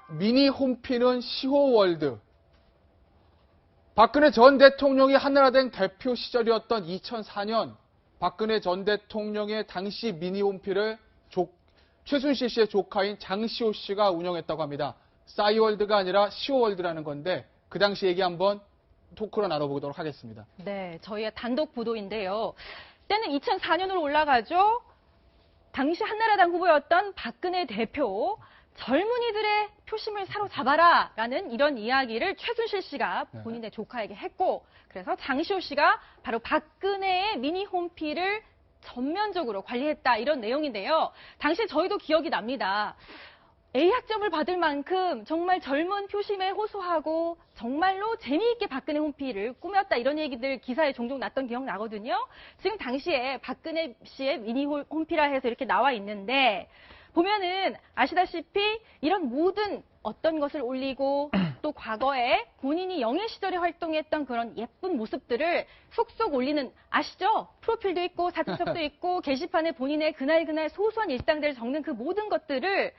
미니 홈피는 시호월드. 박근혜 전 대통령이 한나라당 대표 시절이었던 2004년 박근혜 전 대통령의 당시 미니 홈피를 최순실 씨의 조카인 장시호 씨가 운영했다고 합니다. 싸이월드가 아니라 시호월드라는 건데 그 당시 얘기 한번 토크로 나눠보도록 하겠습니다. 네, 저희의 단독 보도인데요. 때는 2004년으로 올라가죠. 당시 한나라당 후보였던 박근혜 대표, 젊은이들의 표심을 사로잡아라 라는 이런 이야기를 최순실 씨가 본인의 조카에게 했고, 그래서 장시호 씨가 바로 박근혜의 미니 홈피를 전면적으로 관리했다 이런 내용인데요. 당시 저희도 기억이 납니다. A학점을 받을 만큼 정말 젊은 표심에 호소하고 정말로 재미있게 박근혜 홈피를 꾸몄다 이런 얘기들 기사에 종종 났던 기억 나거든요. 지금 당시에 박근혜 씨의 미니 홈피라 해서 이렇게 나와 있는데 보면은 아시다시피 이런 모든 어떤 것을 올리고 또 과거에 본인이 영예 시절에 활동했던 그런 예쁜 모습들을 속속 올리는 아시죠? 프로필도 있고 사진첩도 있고 게시판에 본인의 그날 소소한 일상들을 적는 그 모든 것들을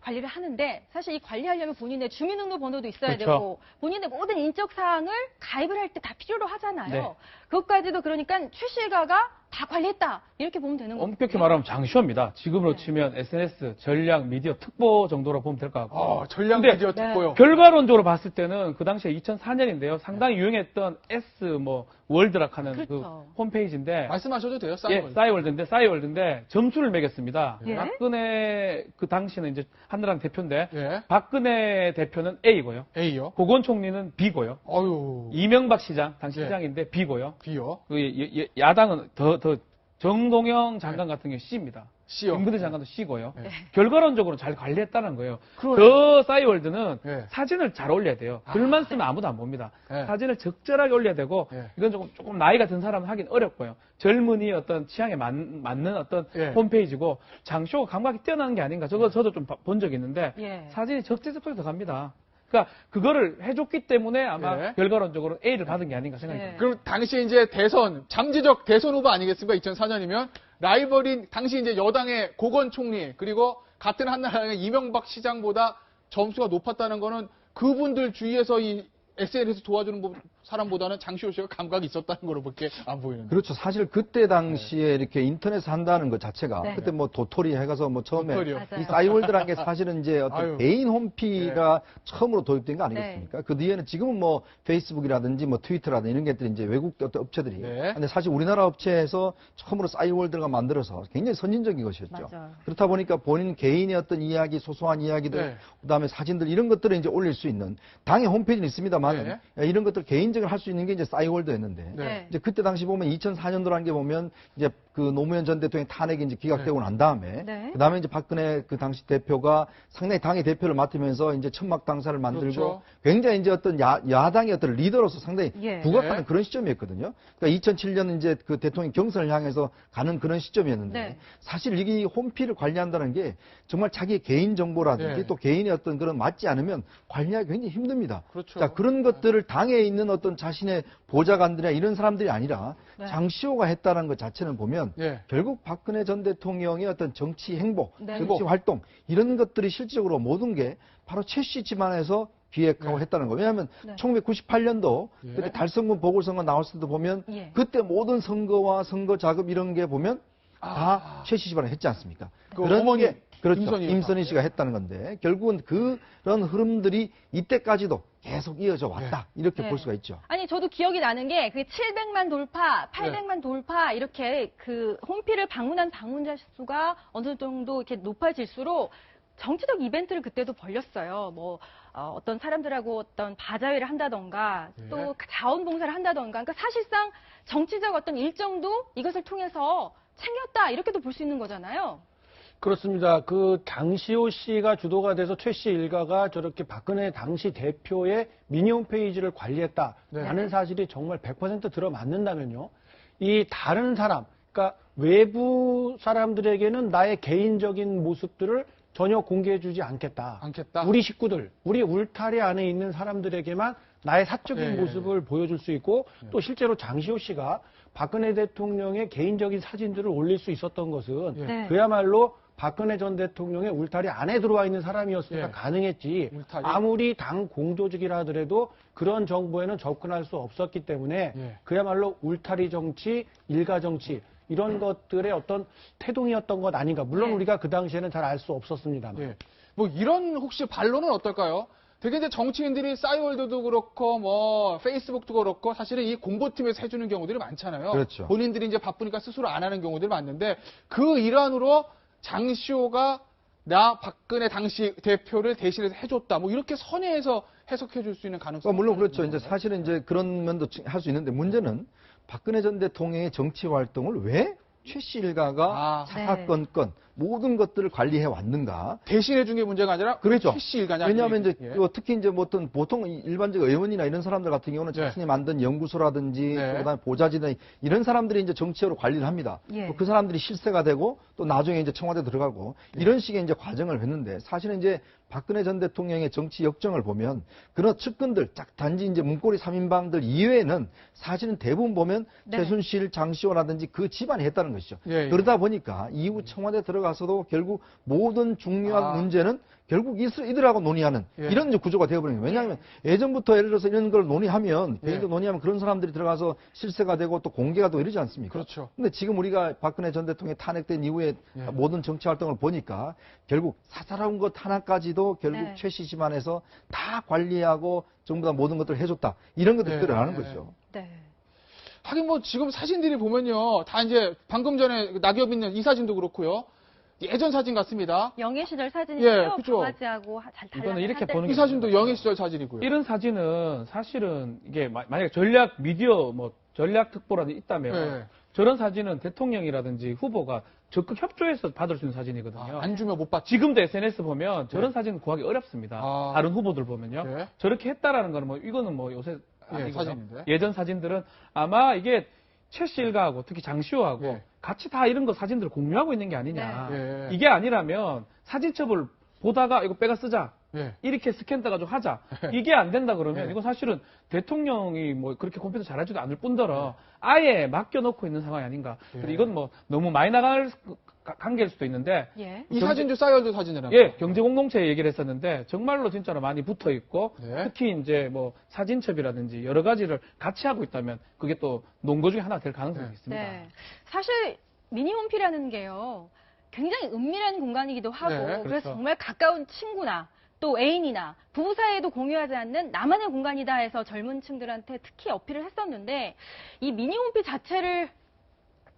관리를 하는데 사실 이 관리하려면 본인의 주민등록번호도 있어야 그렇죠. 되고 본인의 모든 인적 사항을 가입을 할 때 다 필요로 하잖아요. 네. 그것까지도 그러니까 최 씨가가 다 관리했다 이렇게 보면 되는 거죠. 엄격히 말하면 장시호입니다. 지금으로 네. 치면 SNS, 전략, 미디어 특보 정도로 보면 될 것 같고. 전략 근데 미디어 듣고요. 결과론적으로 봤을 때는 그 당시에 2004년인데요. 상당히 유행했던 월드락 하는 그렇죠. 그 홈페이지인데. 말씀하셔도 돼요, 싸이월드인데 점수를 매겼습니다. 예? 박근혜 그 당시는 이제 한나라당 대표인데 예. 박근혜 대표는 A고요. A요. 고건 총리는 B고요. 어유. 이명박 시장, 당시 예. 시장인데 B고요. B요. 그 야당은 더 정동영 장관 같은 경우 C입니다. C요. 김부대 장관도 C고요. 네. 결과론적으로 잘 관리했다는 거예요. 그래요. 저 싸이월드는 네. 사진을 잘 올려야 돼요. 글만 쓰면 아무도 안 봅니다. 네. 사진을 적절하게 올려야 되고 네. 이건 조금 나이가 든 사람은 하긴 어렵고요. 젊은이 어떤 취향에 맞는 어떤 네. 홈페이지고 장쇼가 감각이 뛰어나는 게 아닌가. 저도 좀 본 적이 있는데 예. 사진이 적재적소에 들어갑니다. 그러니까 그거를 해줬기 때문에 아마 네. 결과론적으로 A를 받은 게 아닌가 생각이 네. 듭니다. 그럼 당시 이제 잠재적 대선 후보 아니겠습니까? 2004년이면 라이벌인 당시 이제 여당의 고건 총리 그리고 같은 한나라당의 이명박 시장보다 점수가 높았다는 거는 그분들 주위에서 이 SNS 도와주는 사람보다는 장시호 씨가 감각이 있었다는 거로밖에 안 보이는데. 그렇죠. 사실 그때 당시에 이렇게 인터넷 한다는 것 자체가 네. 그때 뭐 도토리 해가서 뭐 처음에 도토리요. 맞아요. 이 싸이월드라는 게 사실은 이제 어떤 아유. 개인 홈피가 처음으로 도입된 거 아니겠습니까? 그 뒤에는 지금은 뭐 페이스북이라든지 뭐 트위터라든지 이런 것들이 이제 외국 어떤 업체들이. 네. 근데 사실 우리나라 업체에서 처음으로 싸이월드가 만들어서 굉장히 선진적인 것이었죠. 맞아요. 그렇다 보니까 본인 개인의 어떤 이야기, 소소한 이야기들, 네. 그다음에 사진들 이런 것들을 이제 올릴 수 있는 당의 홈페이지는 있습니다만 이런 것들 개인적으로 할 수 있는 게 이제 싸이월드였는데 네. 이제 그때 당시 보면 2004년도라는 게 보면 이제 그 노무현 전 대통령 탄핵이 이제 기각되고 난 다음에 네. 그다음에 이제 박근혜 그 당시 대표가 상당히 당의 대표를 맡으면서 이제 천막 당사를 만들고 그렇죠. 굉장히 이제 어떤 야당의 어떤 리더로서 상당히 예. 부각하는 네. 그런 시점이었거든요. 그러니까 2007년 이제 그 대통령 경선을 향해서 가는 그런 시점이었는데 네. 사실 이게 홈피를 관리한다는 게 정말 자기의 개인 정보라든지 네. 또 개인의 어떤 그런 맞지 않으면 관리하기 굉장히 힘듭니다. 그렇죠. 자, 그런 것들을 당에 있는 어떤 자신의 보좌관들이나 이런 사람들이 아니라 네. 장시호가 했다는 것 자체는 보면 예. 결국 박근혜 전 대통령의 어떤 정치 행보, 네. 정치 활동 이런 것들이 실질적으로 모든 게 바로 최 씨 집안에서 기획하고 네. 했다는 거예요. 왜냐하면 네. 1998년도 예. 그때 달선거 보궐선거 나왔을 때도 보면 예. 그때 모든 선거와 선거 자금 이런 게 보면 다 최 씨 집안에 했지 않습니까? 그 그런 어머니 게 그렇죠. 임선희 임선희 씨가 했다는 건데 결국은 그런 흐름들이 이때까지도 계속 이어져 왔다 이렇게 네. 볼 수가 있죠. 아니 저도 기억이 나는 게 그 700만 돌파, 800만 돌파 이렇게 그 홈피를 방문한 방문자 수가 어느 정도 이렇게 높아질수록 정치적 이벤트를 그때도 벌렸어요. 뭐 어떤 사람들하고 어떤 바자회를 한다던가 또 자원봉사를 한다던가. 그러니까 사실상 정치적 어떤 일정도 이것을 통해서 챙겼다 이렇게도 볼 수 있는 거잖아요. 그렇습니다. 그 장시호 씨가 주도가 돼서 최 씨 일가가 저렇게 박근혜 당시 대표의 미니 홈페이지를 관리했다라는 사실이 정말 100% 들어맞는다면요. 이 다른 사람, 그러니까 외부 사람들에게는 나의 개인적인 모습들을 전혀 공개해주지 않겠다. 우리 식구들, 우리 울타리 안에 있는 사람들에게만 나의 사적인 모습을 보여줄 수 있고 또 실제로 장시호 씨가 박근혜 대통령의 개인적인 사진들을 올릴 수 있었던 것은 네. 그야말로 박근혜 전 대통령의 울타리 안에 들어와 있는 사람이었으니까 예. 가능했지. 울타리? 아무리 당 공조직이라 하더라도 그런 정보에는 접근할 수 없었기 때문에 예. 그야말로 울타리 정치, 일가 정치 이런 것들의 어떤 태동이었던 것 아닌가. 물론 예. 우리가 그 당시에는 잘 알 수 없었습니다만. 예. 뭐 이런 혹시 반론은 어떨까요? 되게 이제 정치인들이 싸이월드도 그렇고 뭐 페이스북도 그렇고 사실은 이 공보팀에서 해주는 경우들이 많잖아요. 그렇죠. 본인들이 이제 바쁘니까 스스로 안 하는 경우들이 많은데 그 일환으로 장시호가 나 박근혜 당시 대표를 대신해서 해줬다. 뭐 이렇게 선의해서 해석해 줄 수 있는 가능성이 물론 그렇죠. 있는 이제 건가요? 사실은 이제 그런 면도 할 수 있는데 문제는 박근혜 전 대통령의 정치 활동을 왜 최 씨 일가가 아. 사사건건 모든 것들을 관리해 왔는가? 대신해 준 게 문제가 아니라 그렇죠. 최씨 일가냐. 왜냐하면 이제 예. 그 특히 이제 뭐 어떤 보통 일반적 의원이나 이런 사람들 같은 경우는 네. 자신이 만든 연구소라든지 네. 또 그다음에 보좌진이나 이런 사람들이 이제 정치적으로 관리를 합니다. 예. 또 그 사람들이 실세가 되고 또 나중에 이제 청와대 들어가고 이런 식의 이제 과정을 했는데 사실은 이제 박근혜 전 대통령의 정치 역정을 보면 그런 측근들 단지 이제 문고리 3인방들 이외에는 사실은 대부분 보면 네. 최순실, 장시호라든지 그 집안이 했다는 것이죠. 예, 예. 그러다 보니까 이후 청와대 들어가서도 결국 모든 중요한 아. 문제는 결국 이들하고 논의하는 예. 이런 이제 구조가 되어버리는 거예요. 왜냐하면 예전부터 예를 들어서 이런 걸 논의하면 예. 개인적으로 논의하면 그런 사람들이 들어가서 실세가 되고 또 공개가 되고 이러지 않습니까? 그렇죠. 근데 지금 우리가 박근혜 전 대통령이 탄핵된 이후에 예. 모든 정치 활동을 보니까 결국 사사로운 것 하나까지도 결국 네. 최 씨 집안에서 다 관리하고 전부 다 모든 것들을 해줬다. 이런 것들이 네. 드러나는 거죠. 네. 하긴 뭐 지금 사진들이 보면요. 다 이제 방금 전에 낙엽 있는 이 사진도 그렇고요. 예전 사진 같습니다. 영예 시절 예, 사진이고요. 그죠. 바가지하고 잘 이거는 이렇게 한때. 보는 이 사진도 영예 시절 사진이고요. 이런 사진은 사실은 이게 만약에 전략 미디어 뭐 전략 특보라든지 있다면 예. 저런 사진은 대통령이라든지 후보가 적극 협조해서 받을 수 있는 사진이거든요. 안 주면 못 받지. 지금도 SNS 보면 저런 네. 사진 구하기 어렵습니다. 아. 다른 후보들 보면요. 네. 저렇게 했다라는 거는 뭐 이거는 뭐 요새 예, 아니고요. 사진인데. 예전 사진들은 아마 이게 최 씨 일가하고 특히 장시호하고 예. 같이 다 이런 거 사진들을 공유하고 있는 게 아니냐. 네. 예. 이게 아니라면 사진첩을 보다가 이거 빼가 쓰자. 예. 이렇게 스캔 떠가지고 하자. 이게 안 된다 그러면 네. 이건 사실은 대통령이 뭐 그렇게 컴퓨터 잘하지도 않을 뿐더러 아예 맡겨놓고 있는 상황이 아닌가. 예. 그리고 이건 뭐 너무 많이 나갈 관계일 수도 있는데 예. 이 사진도 싸이월드 사진이라고. 예, 경제공동체 얘기를 했었는데 정말로 진짜로 많이 붙어 있고 네. 특히 이제 뭐 사진첩이라든지 여러 가지를 같이 하고 있다면 그게 또 논거 중에 하나 될 가능성이 네. 있습니다. 네. 사실 미니홈피라는 게요. 굉장히 은밀한 공간이기도 하고 네, 그래서 그렇죠. 정말 가까운 친구나 또 애인이나 부부 사이에도 공유하지 않는 나만의 공간이다 해서 젊은 층들한테 특히 어필을 했었는데 이 미니홈피 자체를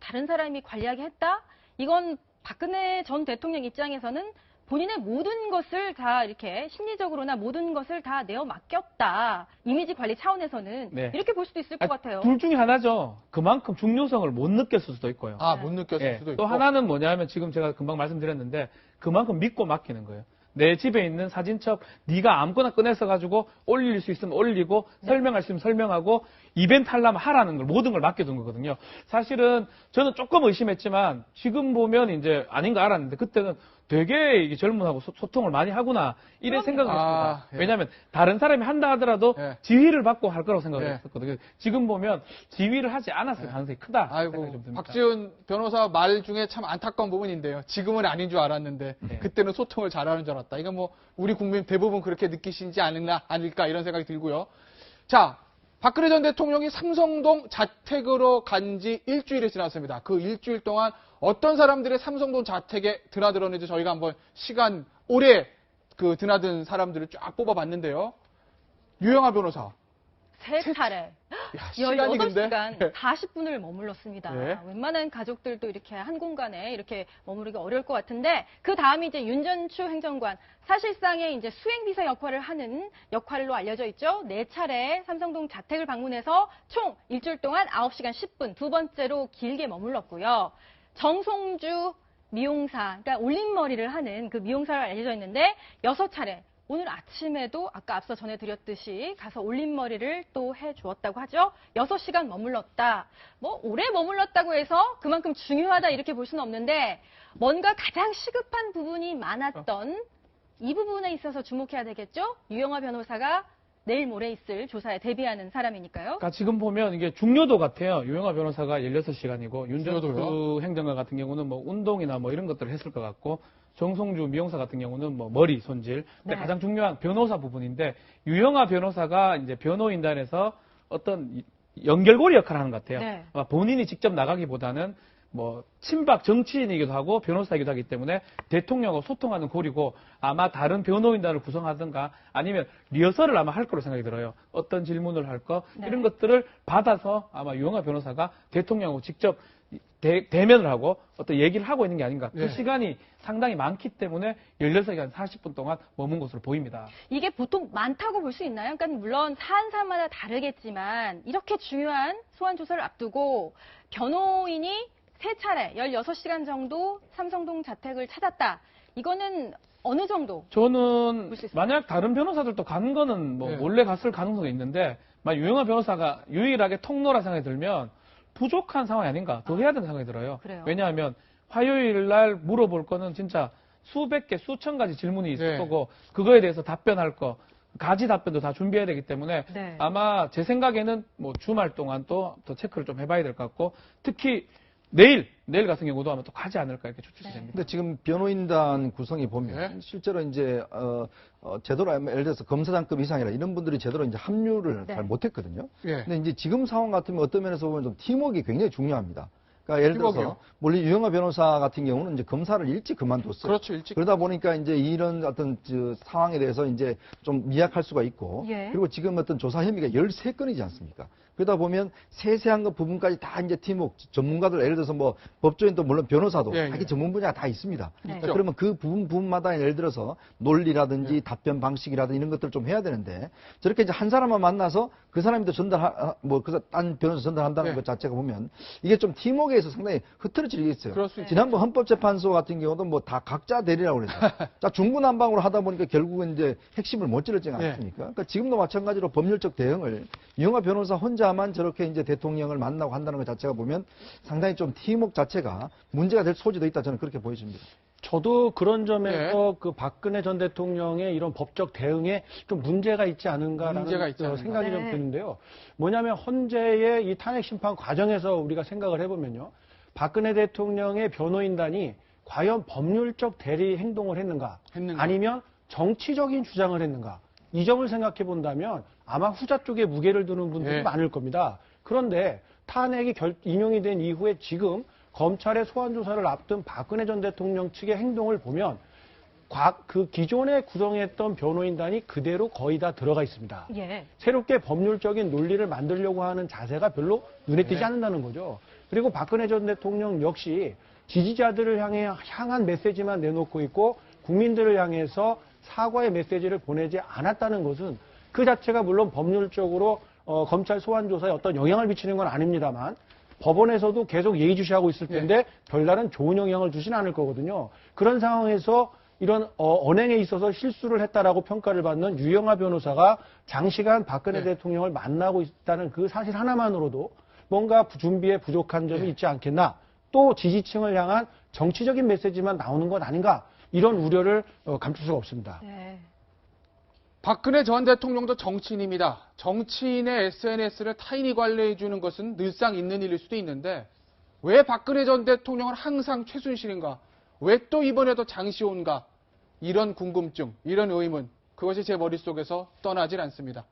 다른 사람이 관리하게 했다? 이건 박근혜 전 대통령 입장에서는 본인의 모든 것을 다 이렇게 심리적으로나 모든 것을 다 내어 맡겼다. 이미지 관리 차원에서는 네. 이렇게 볼 수도 있을 것 같아요. 둘 중에 하나죠. 그만큼 중요성을 못 느꼈을 수도 있고요. 아, 못 느꼈을 예, 수도 있고. 또 하나는 뭐냐면 지금 제가 금방 말씀드렸는데 그만큼 믿고 맡기는 거예요. 내 집에 있는 사진첩 네가 아무거나 꺼내서 가지고 올릴 수 있으면 올리고 설명할 수 있으면 설명하고 이벤트 하려면 하라는 걸 모든 걸 맡겨둔 거거든요. 사실은 저는 조금 의심했지만 지금 보면 이제 아닌 거 알았는데 그때는 되게 이게 젊은하고 소통을 많이 하구나 이런 생각을 했습니다. 아, 예. 왜냐하면 다른 사람이 한다 하더라도 예. 지휘를 받고 할 거라고 생각을 예. 했었거든요. 지금 보면 지휘를 하지 않았을 가능성이 크다 생각이 아이고, 좀 듭니다. 박지훈 변호사 말 중에 참 안타까운 부분인데요. 지금은 아닌 줄 알았는데 네. 그때는 소통을 잘하는 줄 알았다. 이건 뭐 우리 국민 대부분 그렇게 느끼시지 아닐까 이런 생각이 들고요. 자, 박근혜 전 대통령이 삼성동 자택으로 간 지 일주일이 지났습니다. 그 일주일 동안 어떤 사람들의 삼성동 자택에 드나들었는지 저희가 한번 시간 오래 그 드나든 사람들을 쫙 뽑아봤는데요. 유영아 변호사. 세 차례. 야, 시간이 근데 18시간 40분을 머물렀습니다. 예. 웬만한 가족들도 이렇게 한 공간에 이렇게 머무르기 어려울 것 같은데 그 다음이 이제 윤전추 행정관 사실상의 이제 수행비서 역할을 하는 역할로 알려져 있죠. 네 차례 삼성동 자택을 방문해서 총 일주일 동안 9시간 10분 두 번째로 길게 머물렀고요. 정송주 미용사, 그러니까 올림머리를 하는 그 미용사로 알려져 있는데 6차례. 오늘 아침에도 아까 앞서 전해드렸듯이 가서 올림머리를 또 해주었다고 하죠. 6시간 머물렀다. 뭐 오래 머물렀다고 해서 그만큼 중요하다 이렇게 볼 수는 없는데 뭔가 가장 시급한 부분이 많았던 이 부분에 있어서 주목해야 되겠죠. 유영아 변호사가 내일 모레 있을 조사에 대비하는 사람이니까요. 그러니까 지금 보면 이게 중요도 같아요. 유영하 변호사가 16시간이고 윤정수 중요도요? 행정관 같은 경우는 뭐 운동이나 뭐 이런 것들을 했을 것 같고 정성주 미용사 같은 경우는 뭐 머리 손질. 근데 네. 가장 중요한 변호사 부분인데 유영하 변호사가 이제 변호인단에서 어떤 연결고리 역할을 하는 것 같아요. 네. 아마 본인이 직접 나가기보다는 뭐 친박 정치인이기도 하고 변호사이기도 하기 때문에 대통령하고 소통하는 고리고 아마 다른 변호인단을 구성하든가 아니면 리허설을 아마 할 거로 생각이 들어요. 어떤 질문을 할 거 네. 이런 것들을 받아서 아마 유영하 변호사가 대통령하고 직접 대면을 하고 어떤 얘기를 하고 있는 게 아닌가. 네. 그 시간이 상당히 많기 때문에 16시간 40분 동안 머문 것으로 보입니다. 이게 보통 많다고 볼 수 있나요? 그러니까 물론 사안사마다 다르겠지만 이렇게 중요한 소환 조사를 앞두고 변호인이 3차례 16시간 정도 삼성동 자택을 찾았다. 이거는 어느 정도? 저는 볼수 있을까요? 만약 다른 변호사들도 가는 거는 뭐 네. 몰래 갔을 가능성이 있는데 만약 유영하 변호사가 유일하게 통로라 생각이 들면 부족한 상황이 아닌가 더 해야 되는 생각이 들어요. 그래요. 왜냐하면 화요일 날 물어볼 거는 진짜 수백 개 수천 가지 질문이 있을 네. 거고 그거에 대해서 답변할 거 가지 답변도 다 준비해야 되기 때문에 네. 아마 제 생각에는 뭐 주말 동안 또 더 체크를 좀 해봐야 될 것 같고 특히 내일 같은 경우도 아마 또 가지 않을까 이렇게 추측이 됩니다. 근데 지금 변호인단 구성이 보면 네. 실제로 이제 제대로 예를 들어서 검사장급 이상이라 이런 분들이 제대로 이제 합류를 네. 잘 못했거든요. 예. 근데 이제 지금 상황 같으면 어떤 면에서 보면 좀 팀워크가 굉장히 중요합니다. 그러니까 예를 들어서 팀워크요? 원래 유영하 변호사 같은 경우는 이제 검사를 일찍 그만뒀어요. 그렇죠, 일찍. 그러다 보니까 이제 이런 어떤 상황에 대해서 이제 좀 미약할 수가 있고 예. 그리고 지금 어떤 조사 혐의가 13건이지 않습니까? 그러다 보면 세세한 것 부분까지 다 이제 팀워크 전문가들 예를 들어서 뭐 법조인도 물론 변호사도 예, 자기 예. 전문 분야가 다 있습니다. 네. 그러니까 그러면 그 부분마다 예를 들어서 논리라든지 답변 방식이라든지 이런 것들을 좀 해야 되는데 저렇게 이제 한 사람만 만나서 그 사람이 또 딴 변호사 전달한다는 네. 것 자체가 보면 이게 좀 팀워크에서 상당히 흐트러지게 있어요. 그럴 수 있죠. 지난번 헌법재판소 같은 경우도 뭐 다 각자 대리라고 그래서 자 중구난방으로 하다 보니까 결국은 이제 핵심을 못 찔렀지 않습니까? 그러니까 지금도 마찬가지로 법률적 대응을 유영하 변호사 혼자만 저렇게 이제 대통령을 만나고 한다는 것 자체가 보면 상당히 좀 팀워크 자체가 문제가 될 소지도 있다 저는 그렇게 보여집니다. 저도 그런 네. 점에서 그 박근혜 전 대통령의 이런 법적 대응에 좀 문제가 있지 않은가라는 문제가 있지 않은가. 생각이 좀 네. 드는데요. 뭐냐면 현재의 이 탄핵 심판 과정에서 우리가 생각을 해보면요. 박근혜 대통령의 변호인단이 과연 법률적 대리 행동을 했는가? 아니면 정치적인 주장을 했는가? 이 점을 생각해 본다면 아마 후자 쪽에 무게를 두는 분들이 예. 많을 겁니다. 그런데 탄핵이 인용이 된 이후에 지금 검찰의 소환 조사를 앞둔 박근혜 전 대통령 측의 행동을 보면 그 기존에 구성했던 변호인단이 그대로 거의 다 들어가 있습니다. 예. 새롭게 법률적인 논리를 만들려고 하는 자세가 별로 눈에 띄지 않는다는 거죠. 그리고 박근혜 전 대통령 역시 지지자들을 향한 메시지만 내놓고 있고 국민들을 향해서 사과의 메시지를 보내지 않았다는 것은 그 자체가 물론 법률적으로 검찰 소환 조사에 어떤 영향을 미치는 건 아닙니다만 법원에서도 계속 예의주시하고 있을 텐데 별다른 좋은 영향을 주진 않을 거거든요. 그런 상황에서 이런 언행에 있어서 실수를 했다라고 평가를 받는 유영하 변호사가 장시간 박근혜 대통령을 만나고 있다는 그 사실 하나만으로도 뭔가 준비에 부족한 점이 있지 않겠나. 또 지지층을 향한 정치적인 메시지만 나오는 것 아닌가. 이런 우려를 감출 수가 없습니다. 네. 박근혜 전 대통령도 정치인입니다. 정치인의 SNS를 타인이 관리해 주는 것은 늘상 있는 일일 수도 있는데 왜 박근혜 전 대통령은 항상 최순실인가? 왜 또 이번에도 장시호인가? 이런 궁금증, 이런 의문, 그것이 제 머릿속에서 떠나질 않습니다.